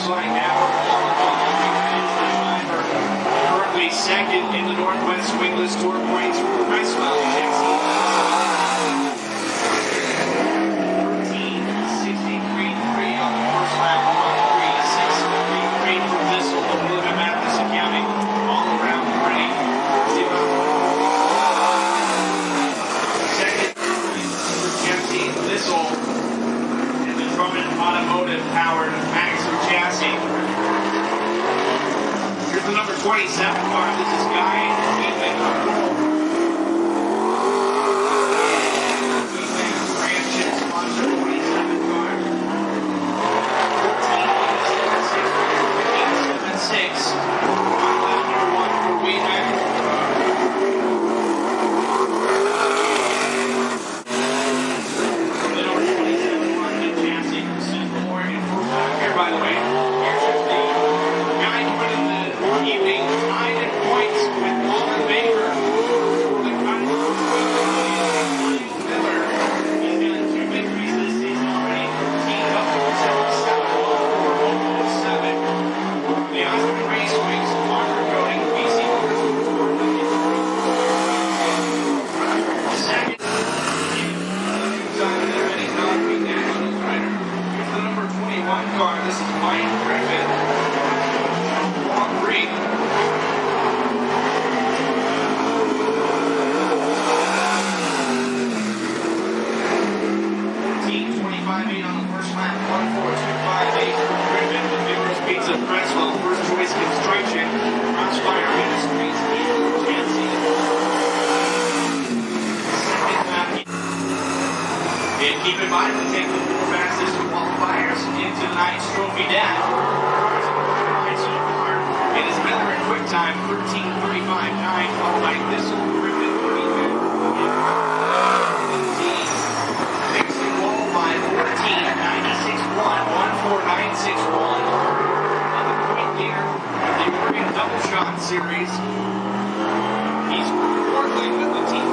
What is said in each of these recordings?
looks like now currently second in the Northwest Wingless Tour points for Cresswell. 13.63.3 on the first lap. 1.36.3 for Thistle. The Blue and Mathis Accounting all around the ring. Second for Kempsey Thistle and the Drummond Automotive powered Maxer chassis. Here's the number 27 car. This is Guy Weedman. This is Mike Griffin. Walk Green. 14.25.8 on the first lap. 1.4258 for Griffin. The vigorous beats of Cresswell. First choice construction. Crossfire Industries. Chansey. Second lap. And keep in mind, we take the four fastest qualifiers into tonight's trophy deck. So far, it is Miller in quick time, 13.35.9, followed by Thistle, Griffin, 32, and 15. Mixing wall by 14.96.1, 1.4961. On the point leader of the Oregon Double Shot Series. He's fourthly with the team.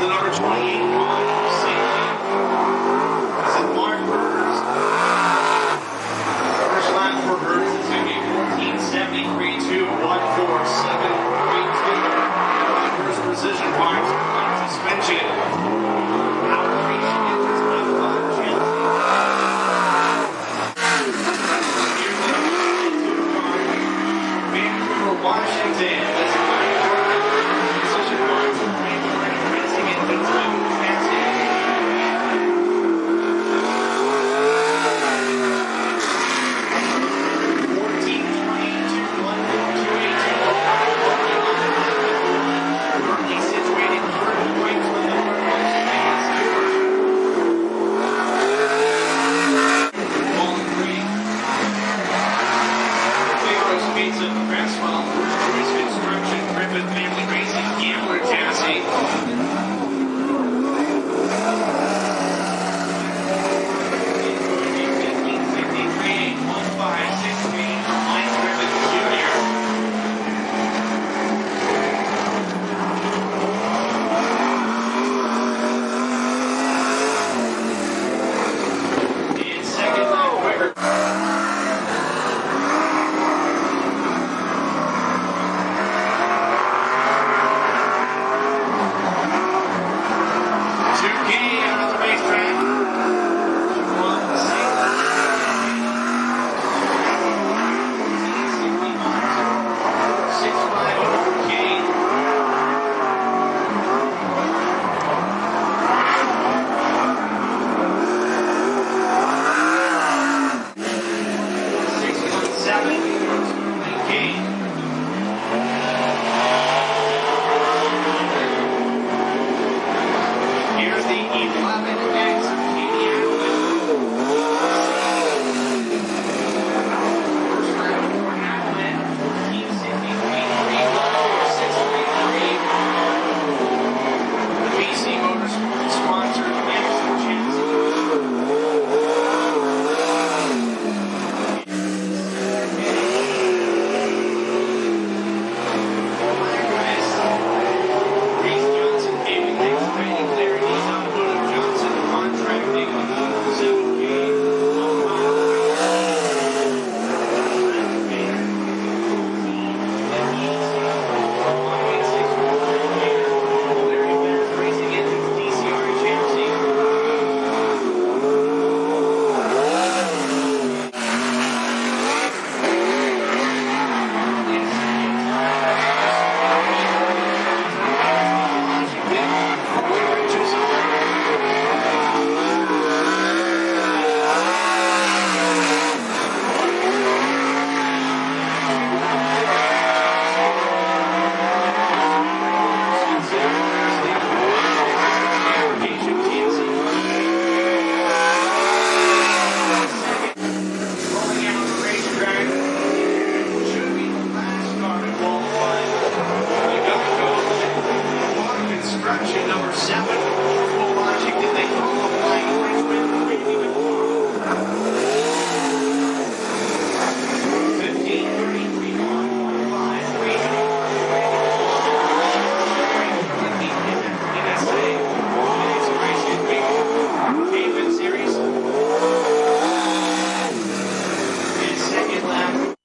the number 28 car from safety. This is Mark Burgers. First lap for Burgers is going to be 14:73.2, 1:47.32. Burgers precision parts, suspension. Outreach engines with Chelsea. Vancouver, Washington. This is precision parts, racing engines with Chelsea. 14:22.142.82. Currently situated third points with the Pizza, Cresswell, Bruce Construction, Griffith Family Racing, Gambler Chassis. Here's the 11X first round for Appleton, 14:63.3, the BC Motorsports sponsored Gambler Chassis. Number 7, Washington, they call him like Richmond, 15:33.153. David Series. And second lap.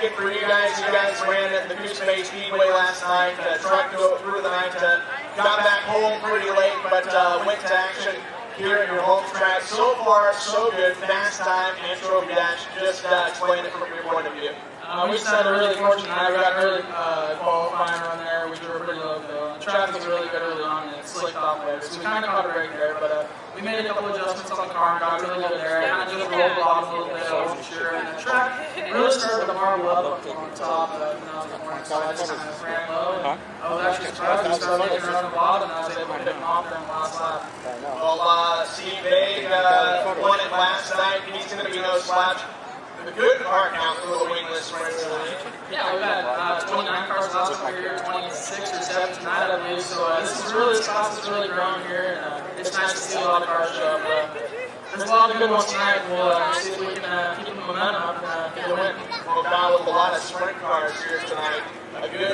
good for you guys. You guys ran at the Speedway last night. Tried to go through the night. Got back home pretty late, but went to action here at your home track. So far, so good. Fast time and trophy dash. Just explain it from your point of view. We just had a really fortunate night. We got an early qualifying run there. We drew a pretty low fill. The traffic was really good early on, and it slicked off there. So we kind of caught a break there, but we made a couple adjustments on the car and got really good there. Kind of just rolled the bottom a little bit, I wasn't sure. And the track really started to marble up on top when I was going, so I just kind of ran low. And I was actually surprised. We started getting around the bottom, and I was able to pick him off there in the last lap. Well, Steve Vague won it last night. He's going to be no slouch. The good car count for the Wingless sprint today. Yeah, we've had 29 cars last year, 26 or 7 tonight, I believe. So this class is really growing here, and it's nice to see a lot of cars show up. There's a lot of good ones tonight, and we'll see if we can keep the momentum up and get a win. Well, now with a lot of sprint cars here tonight, a good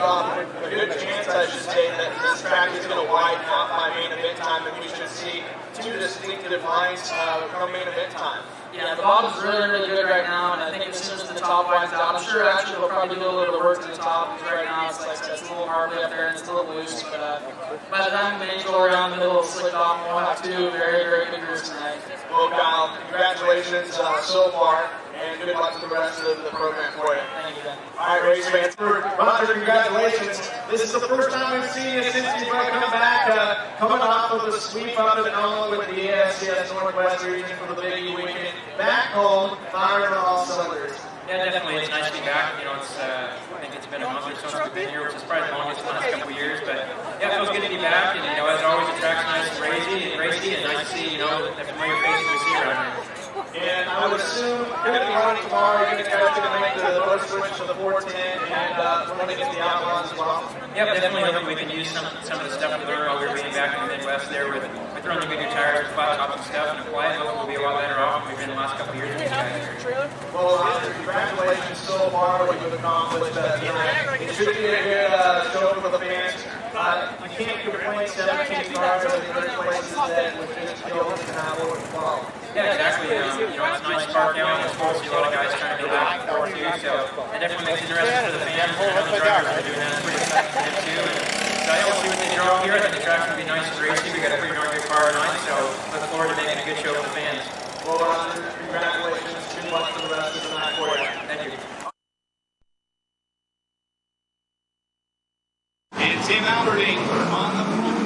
chance, I should say, that this track is going to widen out by main event time, and we should see two distinctive lines come main event time. Yeah, the bottom's really, really good right now, and I think as soon as the top widens out, I'm sure actually we'll probably do a little bit of work to the top, because right now it's like it's a little hard up there and it's a little loose, but by the time the mains go around, the middle will slick off, and we'll have two very, very good groups tonight. Well, Kyle, congratulations so far, and good luck to the rest of the program for you. Thank you, Ben. All right, race fans, Roger, congratulations. This is the first time we've seen you since you've come back, coming off of the sweep up and on with the ASCS Northwest region for the Big E weekend. Back home, firing on all cylinders. Yeah, definitely. It's nice to be back. You know, I think it's been a month or so since we've been here, which is probably the longest the last couple of years. But yeah, it feels good to be back. And as always, the track's nice and racy, and nice to see the familiar faces we see around here. And I would assume you're going to be running tomorrow. You guys are going to make the road switch to the 410 and running in the Outlaws as well. Yeah, definitely. Hopefully, we can use some of the stuff we learned while we were being back in the Midwest there with throwing the new tires, flat tops and stuff, and apply it. Hopefully, we'll be a lot better off than we've been the last couple of years with these guys here. Well, congratulations so far what you've accomplished tonight. It should be a good show for the fans. You can't complain 17 cars in the other places that would just kill us and have one follow. Yeah, exactly. It's nice car count. It's cool to see a lot of guys trying to go back and forth too. So it definitely makes it interesting for the fans. And the drivers are doing that. It's pretty exciting for them too. And so we'll see what they draw here. I think the track's going to be nice and racy. We got a pretty darn good car tonight. So look forward to making a good show for the fans. Well, congratulations. Good luck for the rest of the night for you. Thank you. And Tim Alberding on the front row.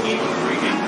keep them freaking.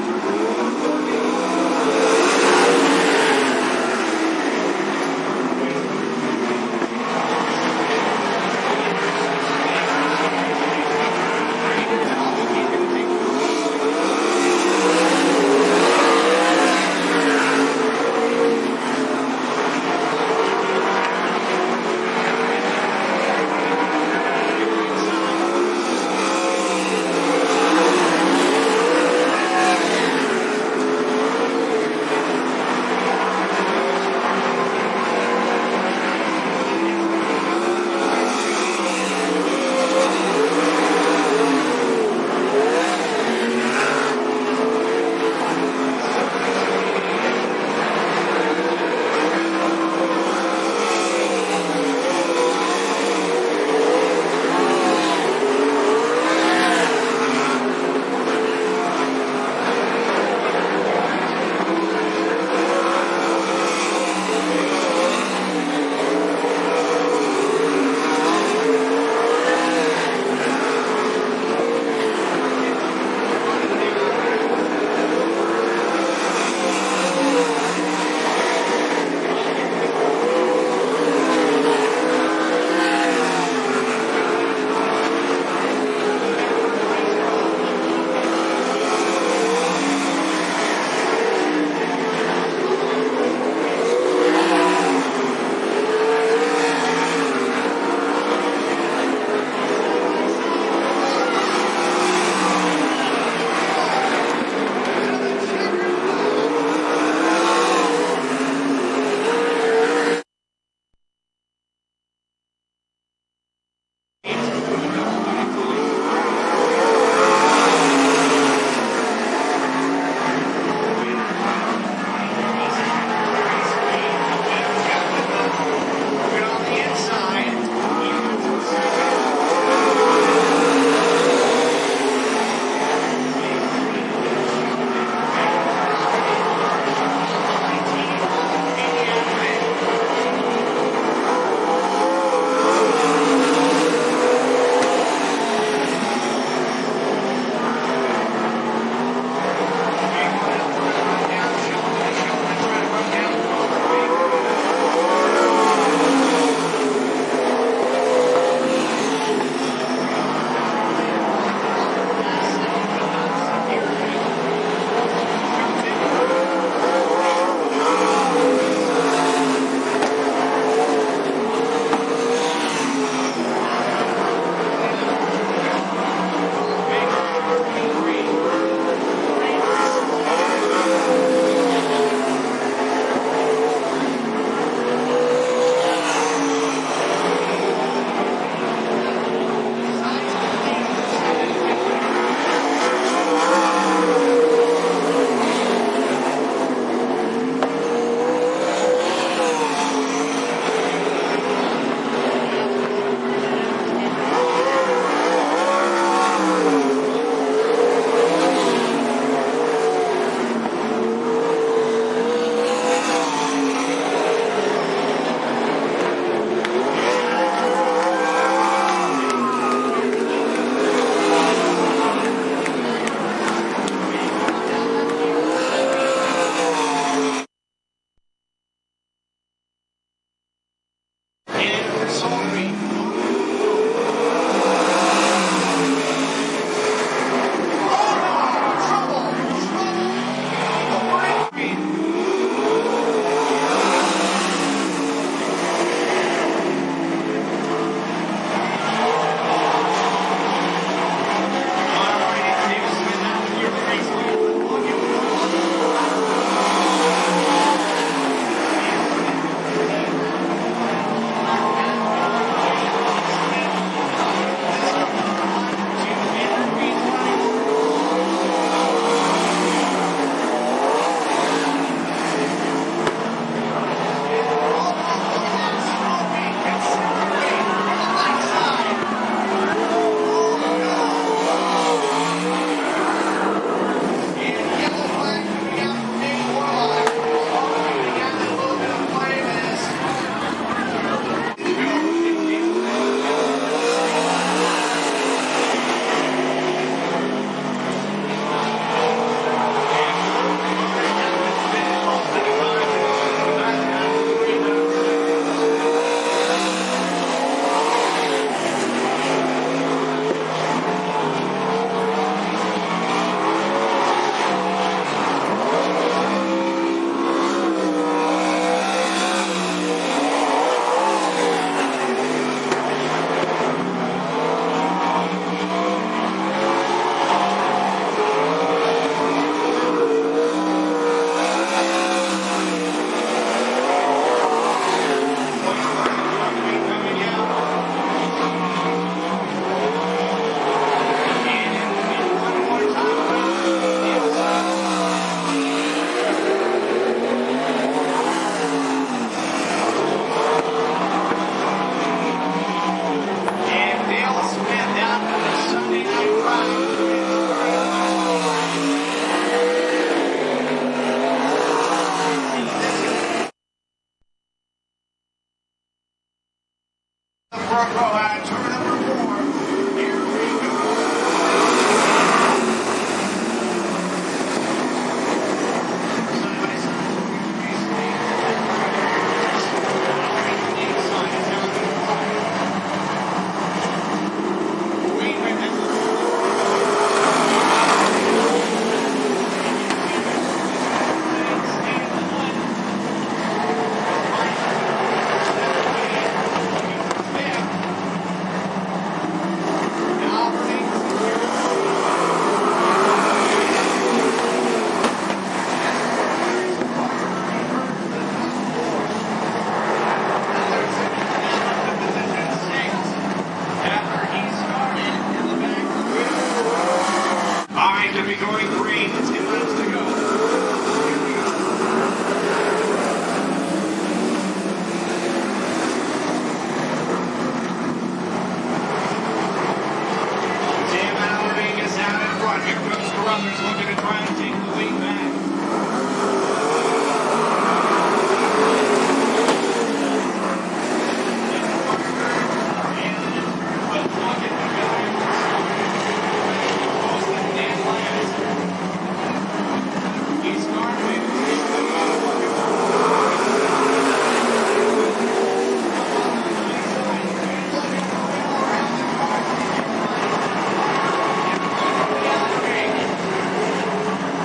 brothers looking to try to take the lead back.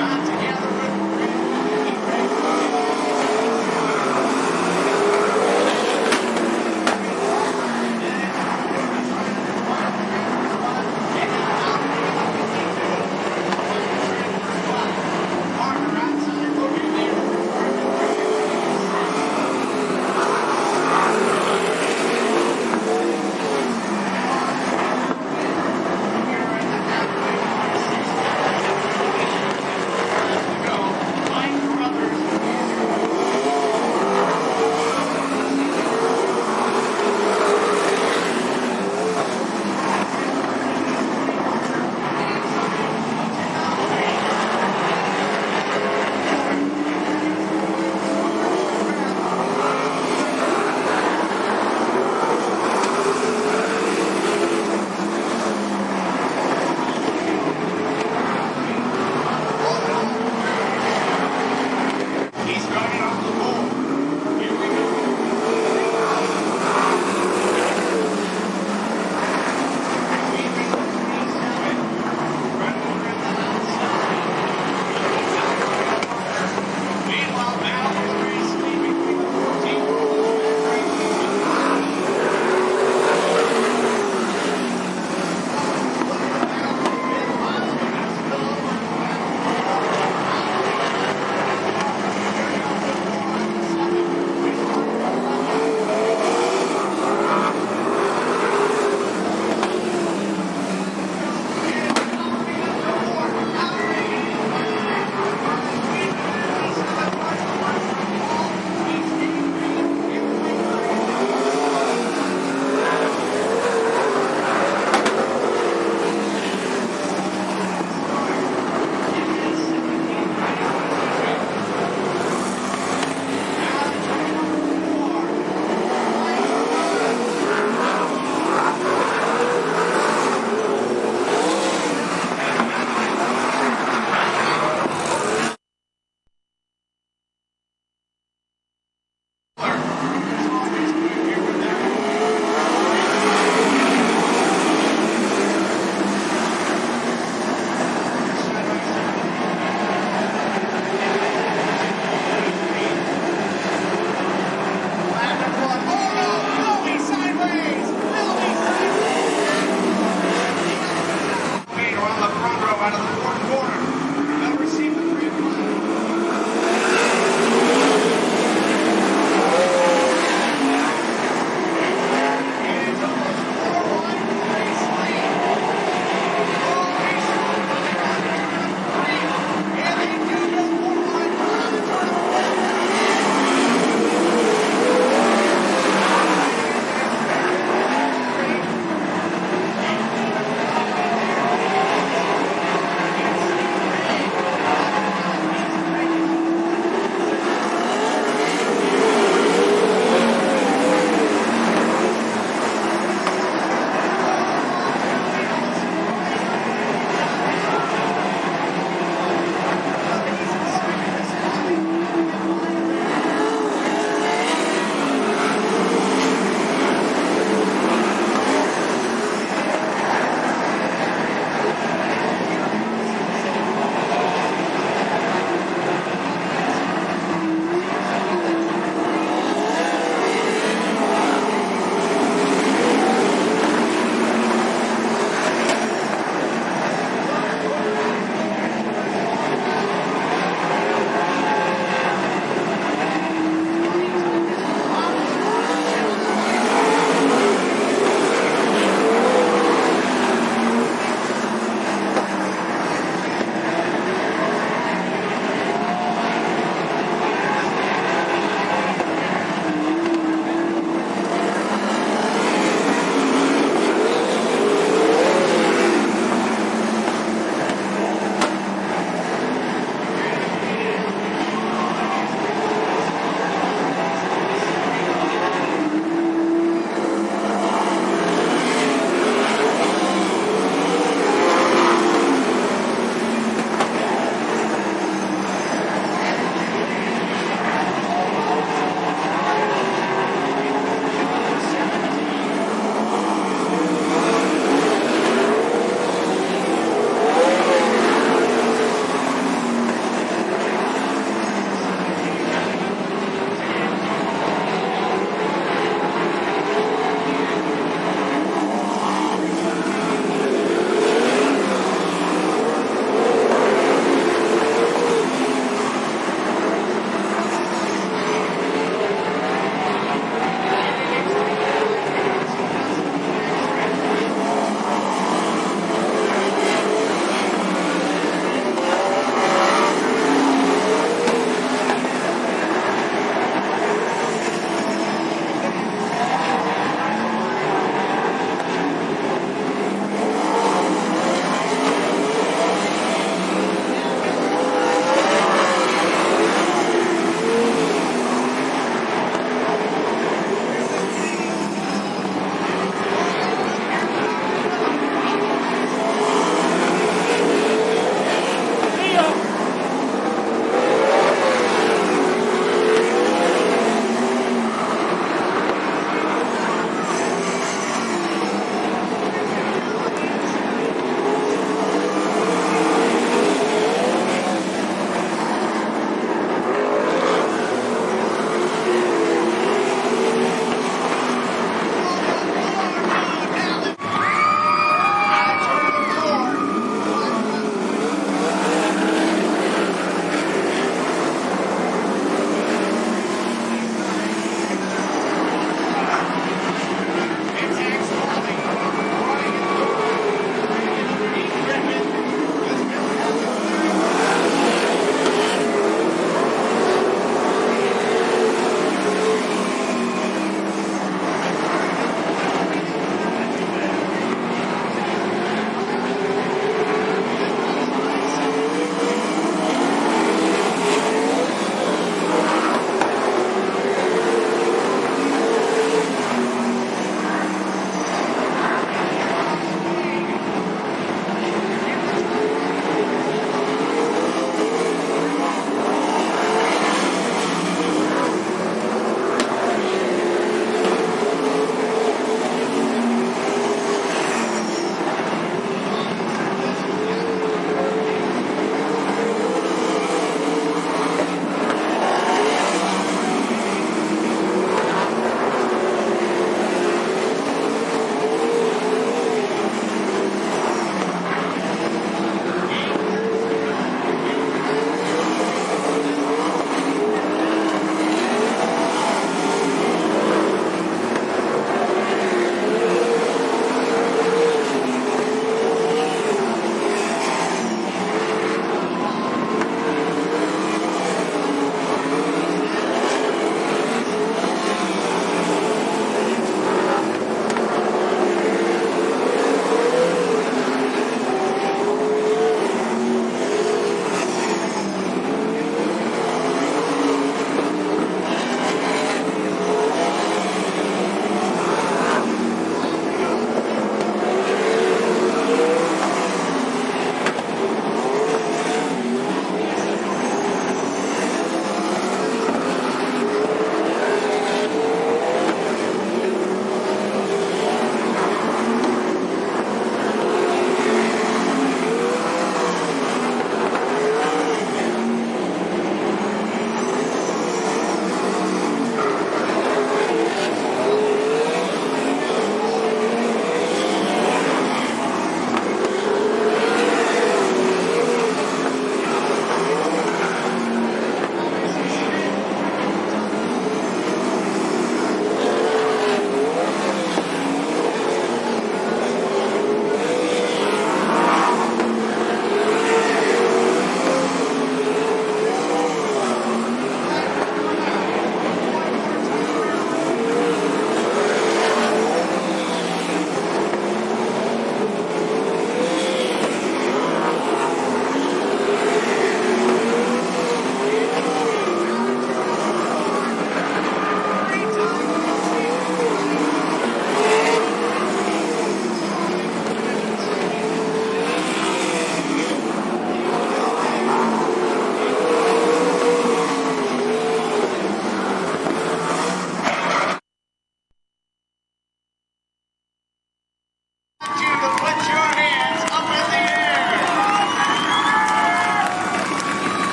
Got together.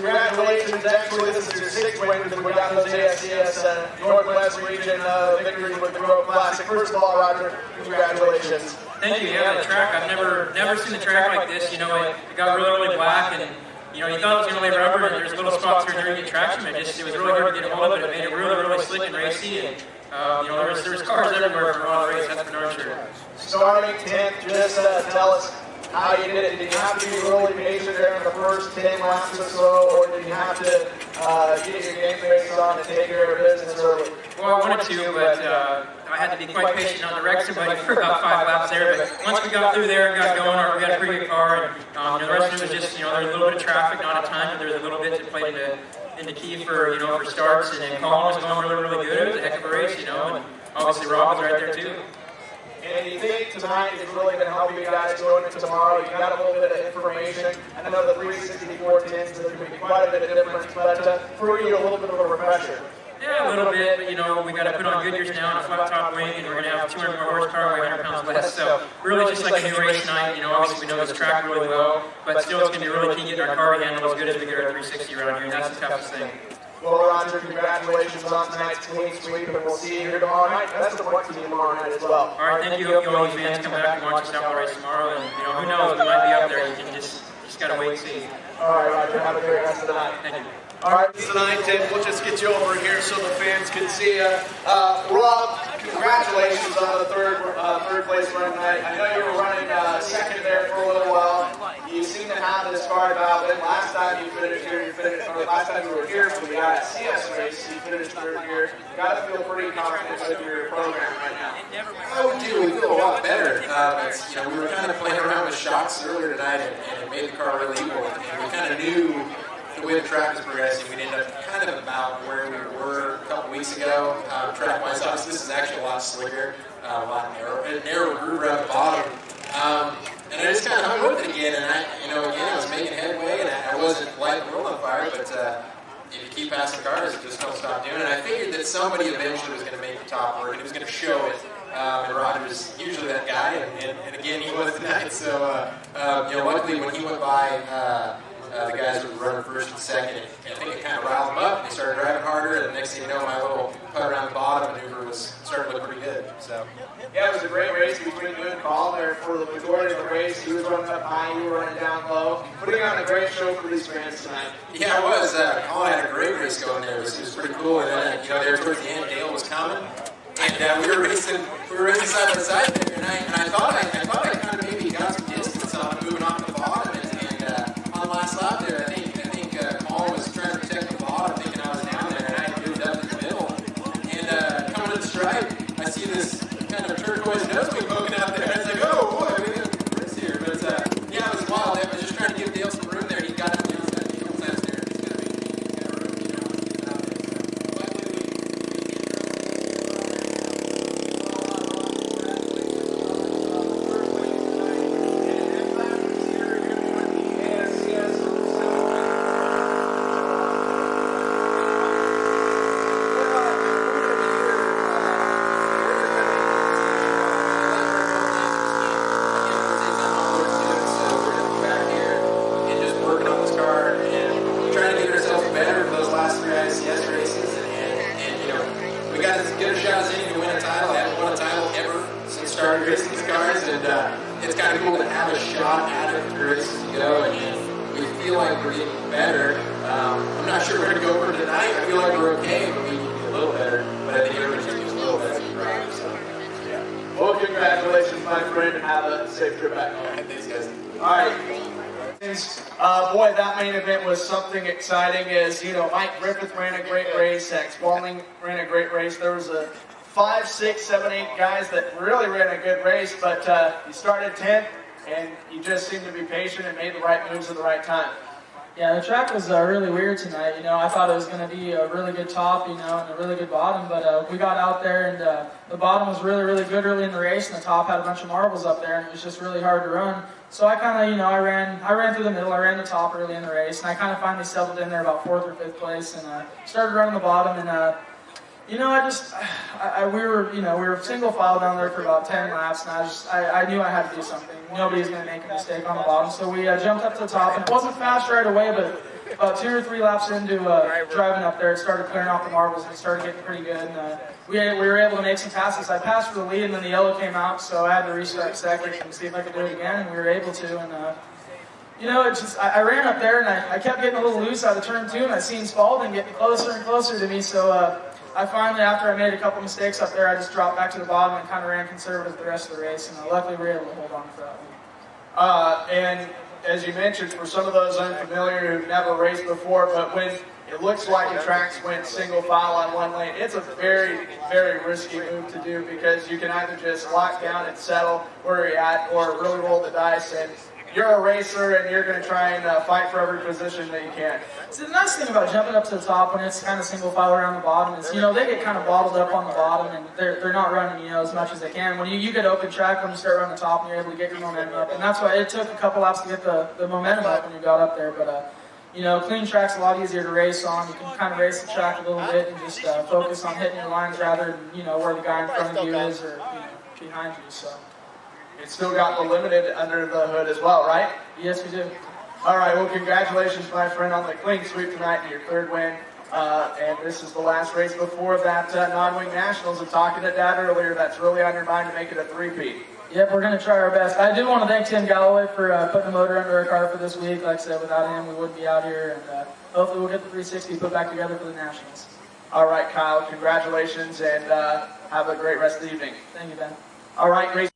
Congratulations, actually this is your 6th win because we got those ASCS Northwest region victories with the Grove Classic. First of all, Roger, congratulations. Thank you. Yeah, the track, I've never seen the track like this. You know, it got really black, and you know, you thought it was going to lay rubber, and there's little spots here and there to get traction. It was really hard to get a hold of it. It made it really slick and racy, and you know, there was cars everywhere for all the race. That's for darn sure. Starting 10th, just tell us how you did it. Did you have to be really patient there in the first 10 laps or so, or did you have to get your game face on and take care of business early? Well, I wanted to, but I had to be quite patient on the wreck somebody for about 5 laps there. But once we got through there and got going, we got a pretty good car, and you know, the rest of it was just, you know, there was a little bit of traffic, not a ton, but there was a little bit that played into key for, you know, for starts. And then Colin was going really good. It was a heck of a race, you know, and obviously Rob was right there too. And do you think tonight is really going to help you guys going into tomorrow? You got a little bit of information. I know the 364 tends to be quite a bit of difference, but for you, a little bit of a refresher. Yeah, a little bit, but you know, we got to put on Goodyears now and a flat top wing, and we're going to have 200 more horsepower, 100 pounds less. So really just like a new race night. You know, obviously we know this track really well, but still it's going to be really key getting our car handled as good as we get our 360 around here, and that's the toughest thing. Well, Roger, congratulations on tonight's clean sweep, and we'll see you here tomorrow night. Best of luck to you tomorrow night as well. All right, thank you. Hope you all you fans come back and watch us out the race tomorrow, and you know, who knows, we might be up there. You can just got to wait and see. All right, Roger, have a great rest of the night. Thank you. All right, tonight, Tim, we'll just get you over here so the fans can see you. Rob, congratulations on the third place run tonight. I know you were running second there for a little while. You seem to have this card about it. Last time you finished here, or last time you were here for the ISCS race, you finished third here. You got to feel pretty confident with your program right now. We do. We feel a lot better. You know, we were kind of playing around with shocks earlier tonight, and it made the car really equal. And we kind of knew the way the track was progressing, we'd end up kind of about where we were a couple weeks ago, track-wise. Obviously, this is actually a lot slicker, a lot narrower groove around the bottom. And I just kind of hung with it again, and I was making headway, and I wasn't lighting the world on fire, but if you keep passing cars, you just don't stop doing it. And I figured that somebody eventually was going to make the top work, and he was going to show it. And Roger was usually that guy, and again, he was tonight. So, luckily when he went by, the guys were running first and second, and I think it kind of riled them up. They started driving harder, and the next thing you know, my little putt around the bottom maneuver was starting to look pretty good. So, yeah, it was a great race between you and Colin there for the majority of the race. He was running up high, you were running down low, putting on a great show for these fans tonight. Yeah, it was. Colin had a great race going there. It was pretty cool. And then, there towards the end, Dale was coming, and we were racing side by side there, and I thought I kind of maybe got some distance on moving off the bottom, and on the last lap there, I think Colin was trying to protect the bottom, thinking I was down there, and I moved up in the middle, and coming to the stripe, I see this kind of turquoise nosewing poking out there, and I was like, oh boy, we got a race here, but yeah, it was wild. I was just trying to give Dale some room there. He got up the outside of the class there, and he's got to make kind of room, to get out there. So, luckily, it's kind of cool to have a shot at it through races to go, and we feel like we're getting better. I'm not sure we're going to go for it tonight. I feel like we're okay, but we need to be a little better. But I think everybody's just a little better than drive. So, yeah. Well, congratulations, my friend, and have a safe trip back home. all right, thanks, guys. All right. Boy, that main event was something exciting. As you know, Mike Griffith ran a great race. Spalding ran a great race. There was 5, 6, 7, 8 guys that really ran a good race, but you started 10th, and you just seemed to be patient and made the right moves at the right time. Yeah, the track was really weird tonight. I thought it was going to be a really good top, and a really good bottom, but we got out there, and the bottom was really good early in the race, and the top had a bunch of marbles up there, and it was just really hard to run. So I kind of, I ran through the middle. I ran the top early in the race, and I kind of finally settled in there about 4th or 5th place, and started running the bottom, and we were single file down there for about 10 laps, and I knew I had to do something. Nobody's going to make a mistake on the bottom, so we jumped up to the top, and it wasn't fast right away, but about 2 or 3 laps into driving up there, it started clearing off the marbles and it started getting pretty good. And we were able to make some passes. I passed for the lead and then the yellow came out, so I had to restart second and see if I could do it again, and we were able to. And you know, it just I ran up there and I kept getting a little loose out of turn 2, and I seen Spalding getting closer and closer to me. So I finally, after I made a couple mistakes up there, I just dropped back to the bottom and kind of ran conservative the rest of the race. And luckily, we were able to hold on for that one. And as you mentioned, for some of those unfamiliar who've never raced before, but when it looks like the tracks went single file on one lane, it's a very, very risky move to do, because you can either just lock down and settle where you're at, or really roll the dice. And you're a racer, and you're going to try and fight for every position that you can. So the nice thing about jumping up to the top when it's kind of single file around the bottom is, you know, they get kind of bottled up on the bottom, and they're not running, you know, as much as they can. When you get open track, when you start running the top, and you're able to get your momentum up, and that's why it took a couple laps to get the momentum up when you got up there. But you know, clean track's a lot easier to race on. You can kind of race the track a little bit and just focus on hitting your lines rather than, you know, where the guy in front of you is, or, you know, behind you. So It's still got the limited under the hood as well, right? yes, we do. All right, well, congratulations, my friend, on the clean sweep tonight and your 3rd win. And this is the last race before that non-wing nationals. And talking to Dad earlier, that's really on your mind to make it a 3-peat. Yep, we're going to try our best. I do want to thank Tim Galloway for putting the motor under our car for this week. Like I said, without him, we wouldn't be out here. And hopefully we'll get the 360 put back together for the Nationals. All right, Kyle, congratulations, and have a great rest of the evening. Thank you, Ben. All right, race.